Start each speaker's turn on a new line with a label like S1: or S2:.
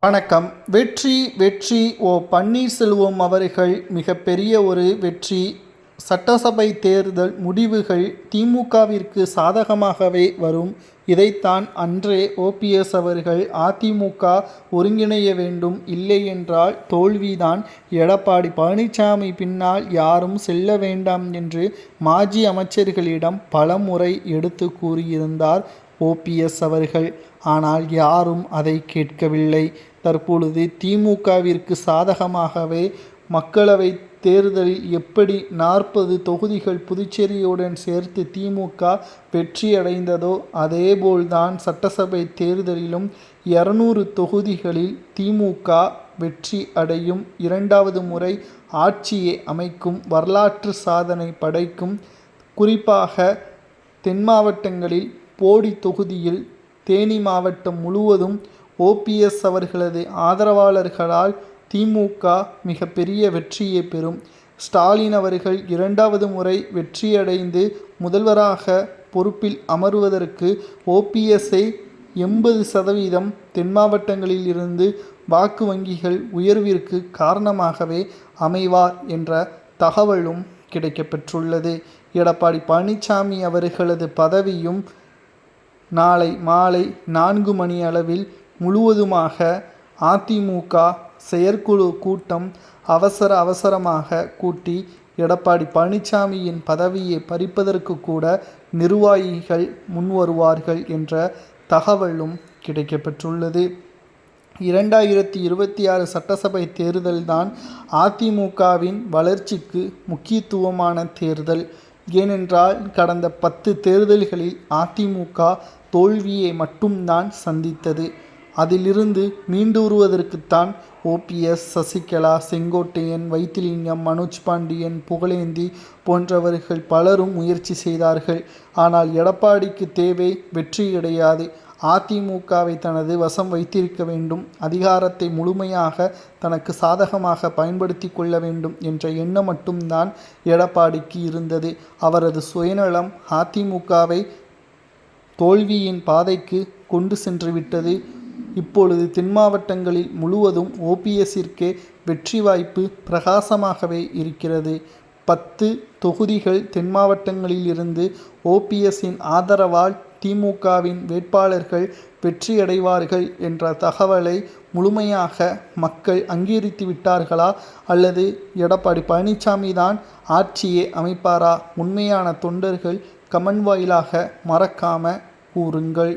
S1: வணக்கம். வெற்றி வெற்றி ஓ பன்னீர்செல்வம் அவர்கள் மிகப்பெரிய ஒரு வெற்றி. சட்டசபை தேர்தல் முடிவுகள் திமுகவிற்கு சாதகமாகவே வரும். இதைத்தான் அன்றே ஓபிஎஸ் அவர்கள் அதிமுக ஒருங்கிணைய வேண்டும், இல்லை என்றால் தோல்விதான், எடப்பாடி பழனிசாமி பின்னால் யாரும் செல்ல வேண்டாம் என்று மாஜி அமைச்சர்களிடம் பலமுறை எடுத்து கூறியிருந்தார் ஓபிஎஸ் அவர்கள். ஆனால் யாரும் அதை கேட்கவில்லை. தற்பொழுது திமுகவிற்கு சாதகமாகவே மக்களவை தேர்தலில் எப்படி 40 தொகுதிகள் புதுச்சேரியுடன் சேர்த்து திமுக வெற்றியடைந்ததோ அதேபோல்தான் சட்டசபை தேர்தலிலும் 200 தொகுதிகளில் திமுக வெற்றி அடையும், இரண்டாவது முறை ஆட்சியை அமைக்கும், வரலாற்று சாதனை படைக்கும். குறிப்பாக தென் மாவட்டங்களில் போடி தொகுதியில் தேனி மாவட்டம் முழுவதும் ஓபிஎஸ் அவர்களது ஆதரவாளர்களால் திமுக மிகப்பெரிய வெற்றியை பெறும். ஸ்டாலின் அவர்கள் இரண்டாவது முறை வெற்றியடைந்து முதல்வராக பொறுப்பில் அமர்வதற்கு ஓபிஎஸ்ஐ 80% தென் மாவட்டங்களில் இருந்து வாக்கு வங்கிகள் உயர்விற்கு காரணமாகவே அமைவார் என்ற தகவலும் கிடைக்கப்பெற்றுள்ளது. எடப்பாடி பழனிசாமி அவர்களது பதவியும் நாளை மாலை 4 மணி அளவில் முழுவதுமாக அதிமுக செயற்குழு கூட்டம் அவசரமாக கூட்டி எடப்பாடி பழனிசாமியின் பதவியை பறிப்பதற்கு கூட நிர்வாகிகள் முன்வருவார்கள் என்ற தகவலும் கிடைக்கப்பெற்றுள்ளது. 2026 சட்டசபை தேர்தல்தான் அதிமுகவின் வளர்ச்சிக்கு முக்கியத்துவமான தேர்தல். ஏனென்றால் கடந்த 10 தேர்தல்களில் அதிமுக தோல்வியை மட்டும்தான் சந்தித்தது. அதிலிருந்து மீண்டுருவதற்குத்தான் ஓபிஎஸ், சசிகலா, செங்கோட்டையன், வைத்திலிங்கம், மனோஜ் பாண்டியன், புகழேந்தி போன்றவர்கள் பலரும் முயற்சி செய்தார்கள். ஆனால் எடப்பாடிக்கு தேவை வெற்றி கிடையாது, அதிமுகவை தனது வசம் வைத்திருக்க வேண்டும், அதிகாரத்தை முழுமையாக தனக்கு சாதகமாக பயன்படுத்தி கொள்ள வேண்டும் என்ற எண்ணம் மட்டும்தான் எடப்பாடிக்கு இருந்தது. அவரது சுயநலம் அதிமுகவை தோல்வியின் பாதைக்கு கொண்டு சென்றுவிட்டது. இப்பொழுது தென் மாவட்டங்களில் முழுவதும் ஓபிஎஸ்ஸிற்கே வெற்றி வாய்ப்பு பிரகாசமாகவே இருக்கிறது. 10 தொகுதிகள் தென் மாவட்டங்களில் இருந்து ஓபிஎஸ்ஸின் ஆதரவால் திமுகவின் வேட்பாளர்கள் வெற்றியடைவார்கள் என்ற தகவலை முழுமையாக மக்கள் அங்கீகரித்து விட்டார்களா, அல்லது எடப்பாடி பழனிசாமி தான் ஆட்சியை அமைப்பாரா? உண்மையான தொண்டர்கள் கமெண்ட் வாயிலாக மறக்காம கூறுங்கள்.